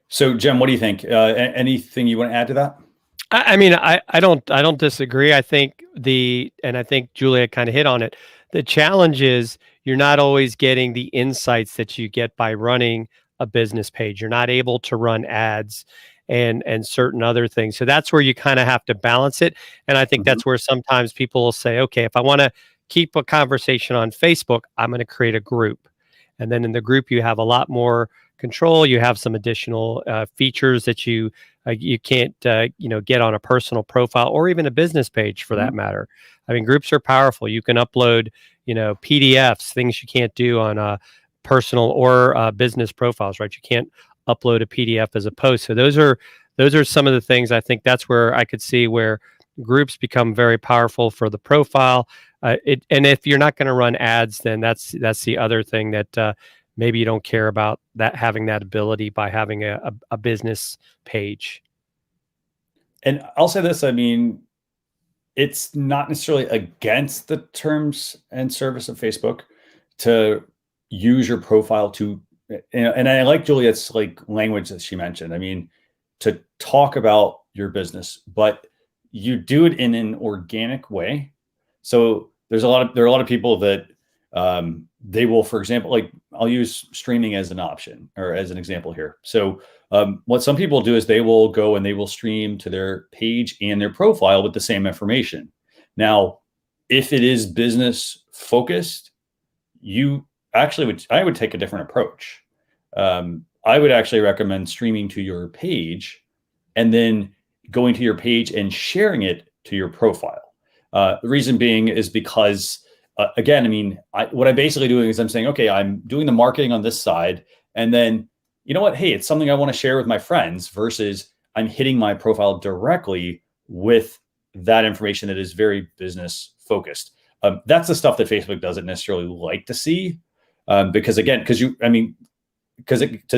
So Jem, what do you think? Anything you want to add to that? I mean, I don't disagree. I think Juliette kind of hit on it. The challenge is you're not always getting the insights that you get by running a business page. You're not able to run ads and certain other things. So that's where you kind of have to balance it. And I think that's where sometimes people will say, okay, if I want to keep a conversation on Facebook, I'm going to create a group. And then in the group, you have a lot more control. You have some additional features that you can't get on a personal profile or even a business page for that matter. I mean, groups are powerful. You can upload, PDFs, things you can't do on a personal or business profiles, right? You can't upload a PDF as a post. So those are some of the things. I think that's where I could see where groups become very powerful for the profile. And if you're not going to run ads, then that's the other thing that maybe you don't care about, that having that ability by having a business page. And I'll say this, I mean, it's not necessarily against the terms and service of Facebook to use your profile to, and I like Juliette's language that she mentioned. I mean, to talk about your business, but you do it in an organic way. So there are a lot of people that they will, for example, I'll use streaming as an option or as an example here. So what some people do is they will go and they will stream to their page and their profile with the same information. Now, if it is business focused, I would take a different approach. I would actually recommend streaming to your page and then going to your page and sharing it to your profile. The reason being is because, again, I mean, what I'm basically doing is I'm saying, okay, I'm doing the marketing on this side. And then, you know what? Hey, it's something I want to share with my friends versus I'm hitting my profile directly with that information that is very business focused. That's the stuff that Facebook doesn't necessarily like to see. Because to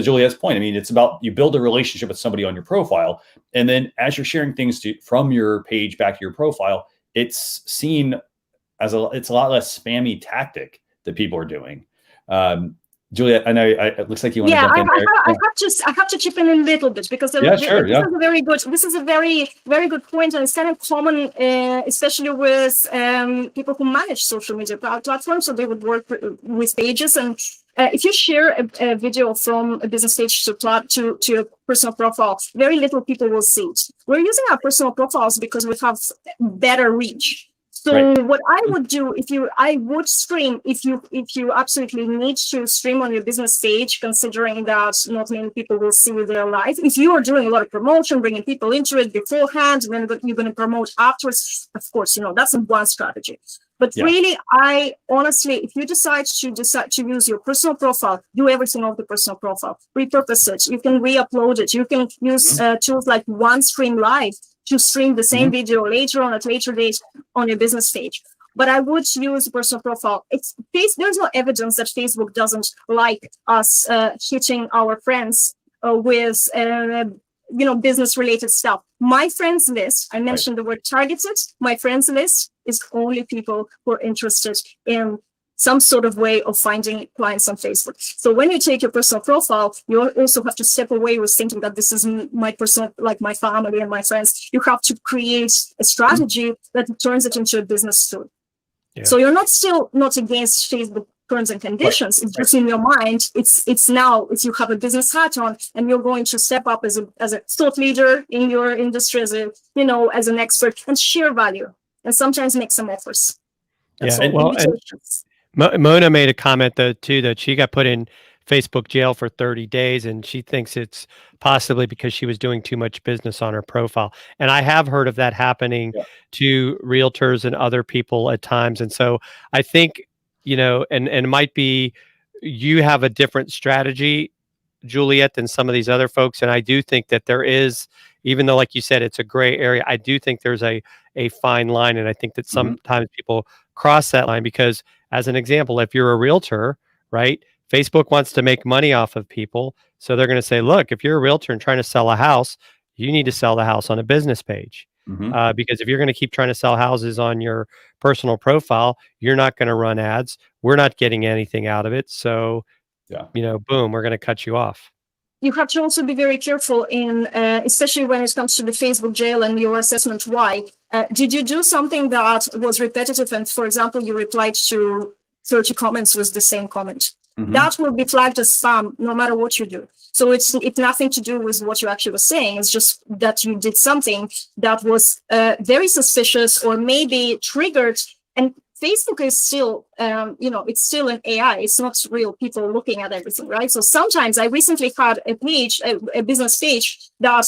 Juliette's point, I mean, it's about you build a relationship with somebody on your profile. And then as you're sharing things from your page back to your profile, it's seen as it's a lot less spammy tactic that people are doing. Juliette, I know it looks like you want to jump in there. I have to chip in a little bit because this is a very, very good point, and it's kind of common, especially with people who manage social media platforms. So they would work with pages, and if you share a video from a business page to your personal profile, very little people will see it. We're using our personal profiles because we have better reach. So what I would do I would stream if you absolutely need to stream on your business page, considering that not many people will see their life. If you are doing a lot of promotion, bringing people into it beforehand, and then you're going to promote afterwards, of course, that's one strategy. But really, I honestly, if you decide to use your personal profile, do everything on the personal profile, repurpose it. You can re-upload it. You can use tools like OneStream Live to stream the same video later on at later date on your business page. But I would use personal profile. There's no evidence that Facebook doesn't like us hitting our friends with business related stuff. My friends list, I mentioned the word targeted. My friends list is only people who are interested in some sort of way of finding clients on Facebook. So when you take your personal profile, you also have to step away with thinking that this is my personal, like my family and my friends. You have to create a strategy that turns it into a business tool. Yeah. So you're not against Facebook terms and conditions. It's just in your mind. It's now if you have a business hat on and you're going to step up as a thought leader in your industry, as an expert, and share value, and sometimes make some offers. Mona made a comment though too that she got put in Facebook jail for 30 days, and she thinks it's possibly because she was doing too much business on her profile. And I have heard of that happening to realtors and other people at times. And so I think, and it might be, you have a different strategy, Juliette, than some of these other folks. And I do think that there is, even though, like you said, it's a gray area, I do think there's a fine line. And I think that sometimes people cross that line because, as an example, if you're a realtor, right, Facebook wants to make money off of people. So they're going to say, look, if you're a realtor and trying to sell a house, you need to sell the house on a business page. Because if you're going to keep trying to sell houses on your personal profile, you're not going to run ads. We're not getting anything out of it. So, boom, we're going to cut you off. You have to also be very careful in, especially when it comes to the Facebook jail and your assessment. Why? Did you do something that was repetitive? And for example, you replied to 30 comments with the same comment. That will be flagged as spam no matter what you do. So it's nothing to do with what you actually were saying. It's just that you did something that was very suspicious or maybe triggered. And Facebook is still, it's still an AI. It's not real people looking at everything, right? So sometimes I recently had a page, a business page that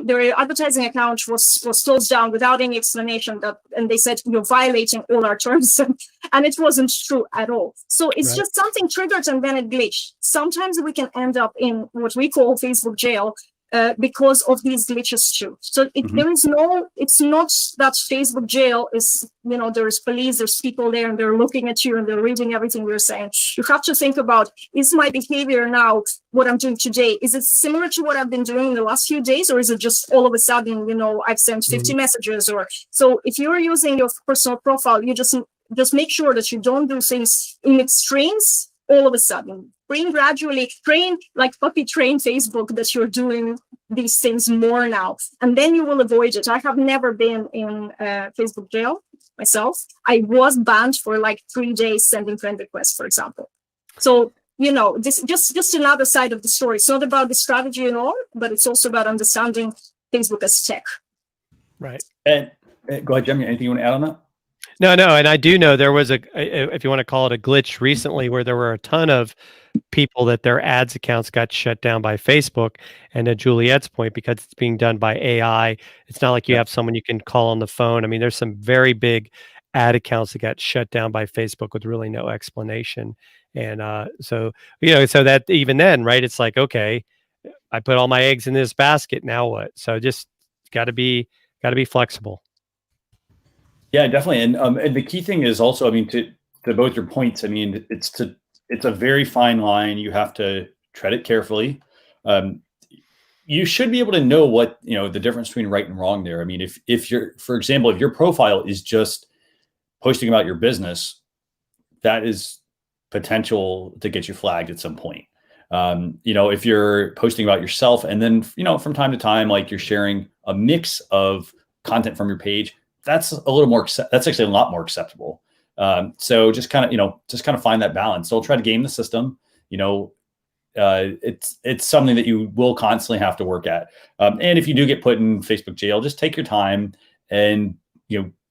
their advertising account was closed down without any explanation, and they said, you're violating all our terms. And it wasn't true at all. So it's just something triggered and then it glitched. Sometimes we can end up in what we call Facebook jail, because of these glitches too. So it's not that Facebook jail is, there's police, there's people there and they're looking at you and they're reading everything you're saying. You have to think about, is my behavior now, what I'm doing today, is it similar to what I've been doing in the last few days? Or is it just all of a sudden, I've sent 50 messages so if you're using your personal profile, you just make sure that you don't do things in extremes all of a sudden. Train like puppy train Facebook that you're doing these things more now, and then you will avoid it. I have never been in Facebook jail myself. I was banned for like 3 days sending friend requests, for example. So this just another side of the story. It's not about the strategy and all, but it's also about understanding Facebook as tech. Right. And go ahead, Jim. Anything you want to add on that? No, and I do know there was if you want to call it a glitch recently, where there were a ton of people that their ads accounts got shut down by Facebook. And to Juliette's point, because it's being done by AI, it's not like you have someone you can call on the phone. I mean, there's some very big ad accounts that got shut down by Facebook with really no explanation. And so that even then, right, it's like, okay, I put all my eggs in this basket. Now what? So just got to be flexible. Yeah, definitely. And the key thing is also, I mean, to both your points, I mean, it's a very fine line. You have to tread it carefully. You should be able to know what, the difference between right and wrong there. I mean, if you're, for example, if your profile is just posting about your business, that is potential to get you flagged at some point. If you're posting about yourself and then, from time to time, like you're sharing a mix of content from your page, that's a little more, that's actually a lot more acceptable. So just kind of find that balance. Don't try to game the system. It's something that you will constantly have to work at. And if you do get put in Facebook jail, just take your time and,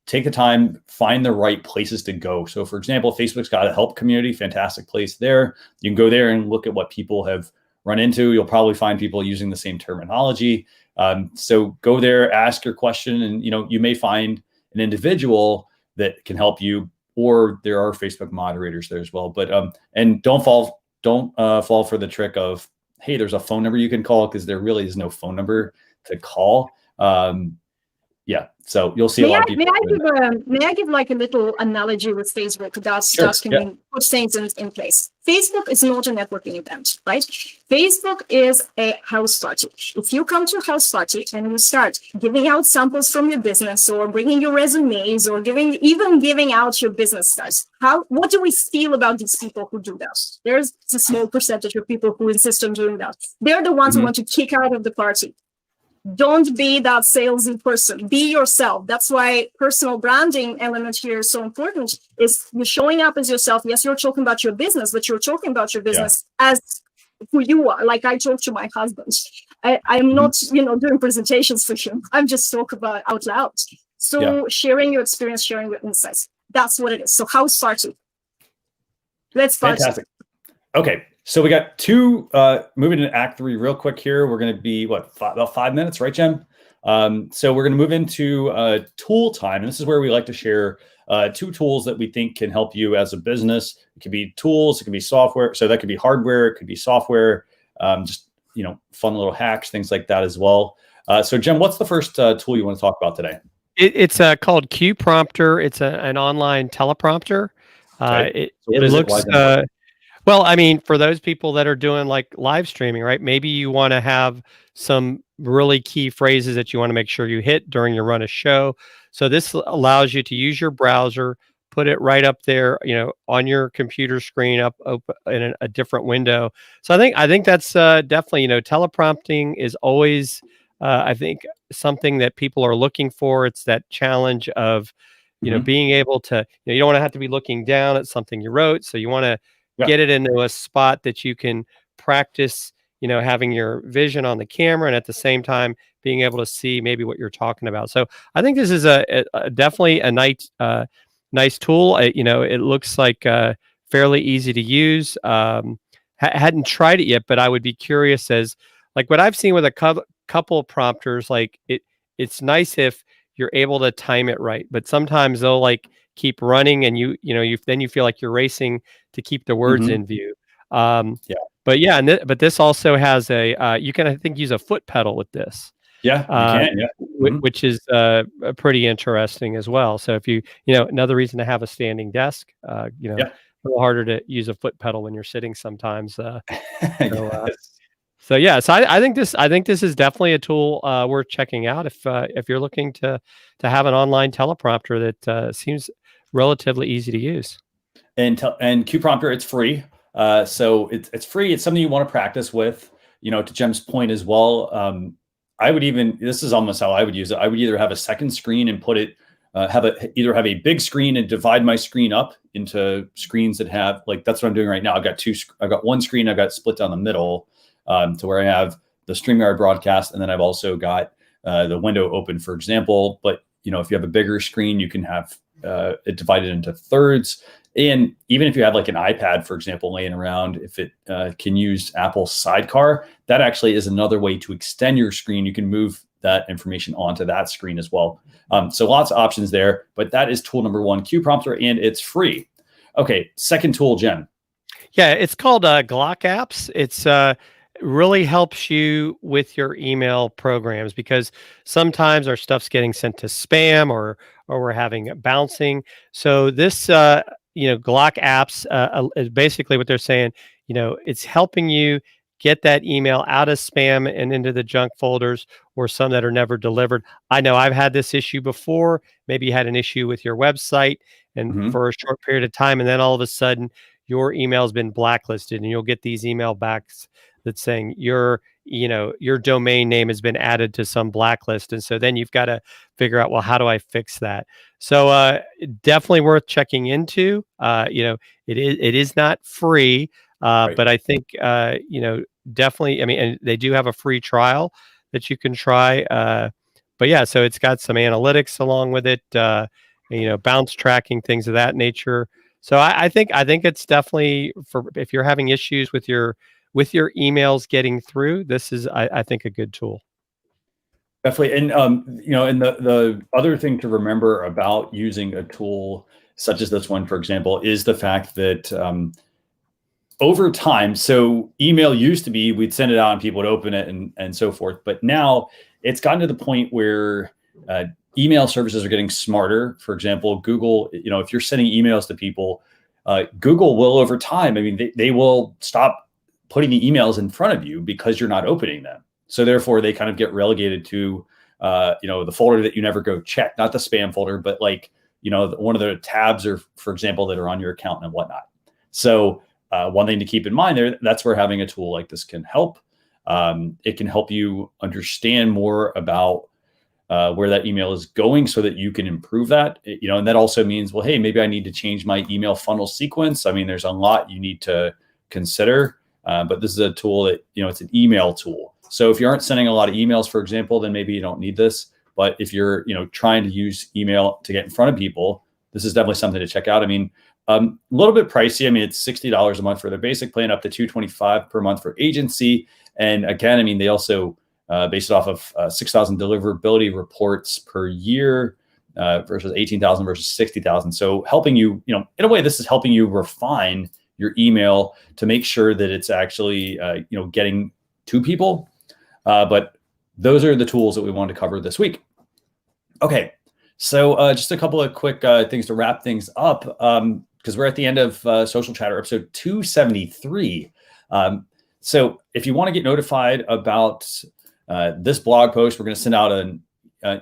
take the time, find the right places to go. So for example, Facebook's got a help community, fantastic place there. You can go there and look at what people have run into. You'll probably find people using the same terminology. So go there, ask your question, and you may find an individual that can help you, or there are Facebook moderators there as well. But and don't fall for the trick of, hey, there's a phone number you can call, because there really is no phone number to call. So you'll see a lot of people. May I give like a little analogy with Facebook that can put things in place? Facebook is not a networking event, right? Facebook is a house party. If you come to a house party and you start giving out samples from your business, or bringing your resumes, or giving out your business cards, what do we feel about these people who do that? There's a small percentage of people who insist on doing that. They're the ones who want to kick out of the party. Don't be that salesy person. Be yourself. That's why personal branding element here is so important. Is you're showing up as yourself. Yes, you're talking about your business, but you're talking about your business as who you are. Like I talk to my husband. I'm not, doing presentations for him. I'm just talking about out loud. So sharing your experience, sharing your insights. That's what it is. So house party. Let's party. Fantastic. Okay. So we got moving into Act 3 real quick here. We're going to be, about 5 minutes, right, Jem? So we're going to move into tool time. And this is where we like to share 2 tools that we think can help you as a business. It could be tools, it could be software. So that could be hardware, it could be software, just, fun little hacks, things like that as well. So Jem, what's the first tool you want to talk about today? It's called Q Prompter. It's an online teleprompter. Okay. It looks well, I mean, for those people that are doing like live streaming, right? Maybe you want to have some really key phrases that you want to make sure you hit during your run of show. So this allows you to use your browser, put it right up there, on your computer screen, up in a different window. So I think that's definitely, teleprompting is always, I think, something that people are looking for. It's that challenge of, being able to, you don't want to have to be looking down at something you wrote. So you want to get it into a spot that you can practice, having your vision on the camera and at the same time being able to see maybe what you're talking about. So I think this is a definitely a nice tool. It looks like fairly easy to use. Hadn't tried it yet, but I would be curious as like what I've seen with a couple of prompters. Like it's nice if you're able to time it right, but sometimes they'll like keep running and you feel like you're racing to keep the words in view. But but this also has you can, I think, use a foot pedal with this. Yeah, you can. Yeah. Which is pretty interesting as well. So if another reason to have a standing desk, a little harder to use a foot pedal when you're sitting sometimes. So I think this is definitely a tool worth checking out if you're looking to have an online teleprompter that seems relatively easy to use. And Q Prompter, it's free. So it's free. It's something you want to practice with. To Jem's point as well. I would this is almost how I would use it. I would either have a second screen and put it, either have a big screen and divide my screen up into screens that have, like, that's what I'm doing right now. I've got one screen, I've got split down the middle to where I have the StreamYard broadcast. And then I've also got the window open, for example. But, if you have a bigger screen, you can have it divided into thirds. And even if you have like an iPad, for example, laying around, if it can use Apple's Sidecar, that actually is another way to extend your screen. You can move that information onto that screen as well. So lots of options there, but that is tool number 1, Q Prompter, and it's free. Okay, second tool, Jen. Yeah, it's called Glock Apps. It's really helps you with your email programs because sometimes our stuff's getting sent to spam or we're having bouncing. So this Glock Apps is basically what they're saying. It's helping you get that email out of spam and into the junk folders or some that are never delivered. I know I've had this issue before. Maybe you had an issue with your website and for a short period of time, and then all of a sudden your email has been blacklisted, and you'll get these email backs that's saying your domain name has been added to some blacklist. And so then you've got to figure out, well, how do I fix that? So definitely worth checking into. It is not free, right. But I think, definitely, I mean, and they do have a free trial that you can try. But yeah, so it's got some analytics along with it, bounce tracking, things of that nature. So I think it's definitely if you're having issues with your emails getting through, this is, I think, a good tool. Definitely. And, and the other thing to remember about using a tool such as this one, for example, is the fact that over time, so email used to be, we'd send it out and people would open it and so forth. But now it's gotten to the point where email services are getting smarter. For example, Google, if you're sending emails to people, Google will, over time, I mean, they will stop putting the emails in front of you because you're not opening them. So therefore they kind of get relegated to, the folder that you never go check, not the spam folder, but like, one of the tabs or, for example, that are on your account and whatnot. So one thing to keep in mind there, that's where having a tool like this can help. It can help you understand more about where that email is going so that you can improve that, and that also means, well, hey, maybe I need to change my email funnel sequence. I mean, there's a lot you need to consider. But this is a tool that, it's an email tool. So if you aren't sending a lot of emails, for example, then maybe you don't need this. But if you're, trying to use email to get in front of people, this is definitely something to check out. I mean, A little bit pricey. I mean, it's $60 a month for their basic plan, up to $225 per month for agency. And again, I mean, they also base it off of 6,000 deliverability reports per year versus 18,000 versus 60,000. So helping you, in a way, this is helping you refine your email to make sure that it's actually, getting to people. But those are the tools that we wanted to cover this week. Okay. So just a couple of quick things to wrap things up, because we're at the end of Social Chatter episode 273. So if you want to get notified about this blog post, we're going to send out an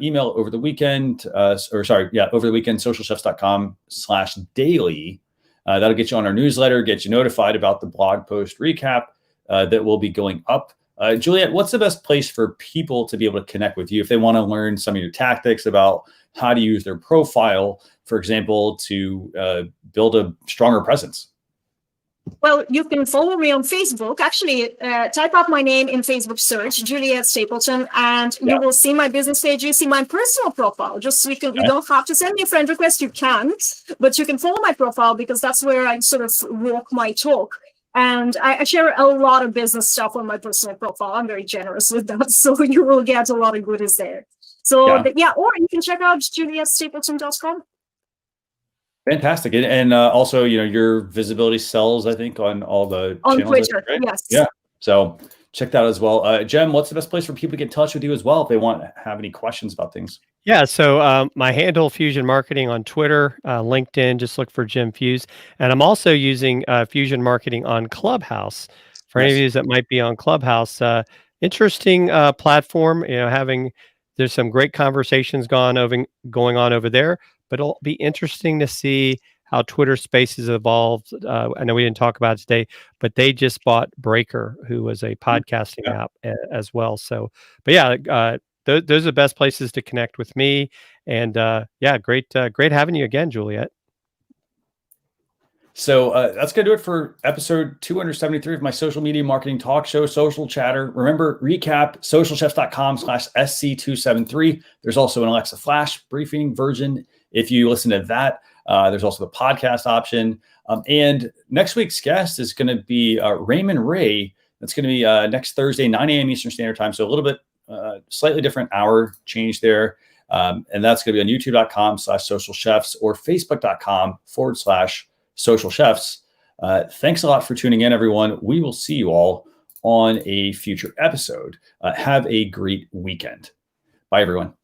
email over the weekend, over the weekend, socialchefs.com/daily. That'll get you on our newsletter, get you notified about the blog post recap that will be going up. Juliette, what's the best place for people to be able to connect with you if they want to learn some of your tactics about how to use their profile, for example, to build a stronger presence? Well, you can follow me on Facebook. Actually, type up my name in Facebook search, Juliette Stapleton, and you will see my business page. You see my personal profile. Just so you don't have to send me a friend request. You can't, but you can follow my profile because that's where I sort of walk my talk. And I share a lot of business stuff on my personal profile. I'm very generous with that, so you will get a lot of goodies there. So or you can check out JulietteStapleton.com. Fantastic. And also, your visibility sells, I think, on all the on channels. Twitter, right? Yes. Yeah. So check that out as well. Jem, what's the best place for people to get in touch with you as well if they have any questions about things? Yeah. So my handle, Fusion Marketing on Twitter, LinkedIn, just look for Jim Fuhs. And I'm also using Fusion Marketing on Clubhouse. For any of you that might be on Clubhouse, interesting platform, there's some great conversations going on over there, but it'll be interesting to see how Twitter Spaces evolved. I know we didn't talk about it today, but they just bought Breaker, who was a podcasting app as well. So, but those are the best places to connect with me. And great having you again, Juliette. So that's going to do it for episode 273 of my social media marketing talk show, Social Chatter. Remember, recap, socialchefs.com/SC273. There's also an Alexa Flash briefing version. If you listen to that, there's also the podcast option. And next week's guest is going to be Raymond Ray. That's going to be next Thursday, 9 a.m. Eastern Standard Time. So a little bit slightly different hour change there. And that's going to be on youtube.com/socialchefs or facebook.com/social chefs. Thanks a lot for tuning in, everyone. We will see you all on a future episode. Have a great weekend. Bye, everyone.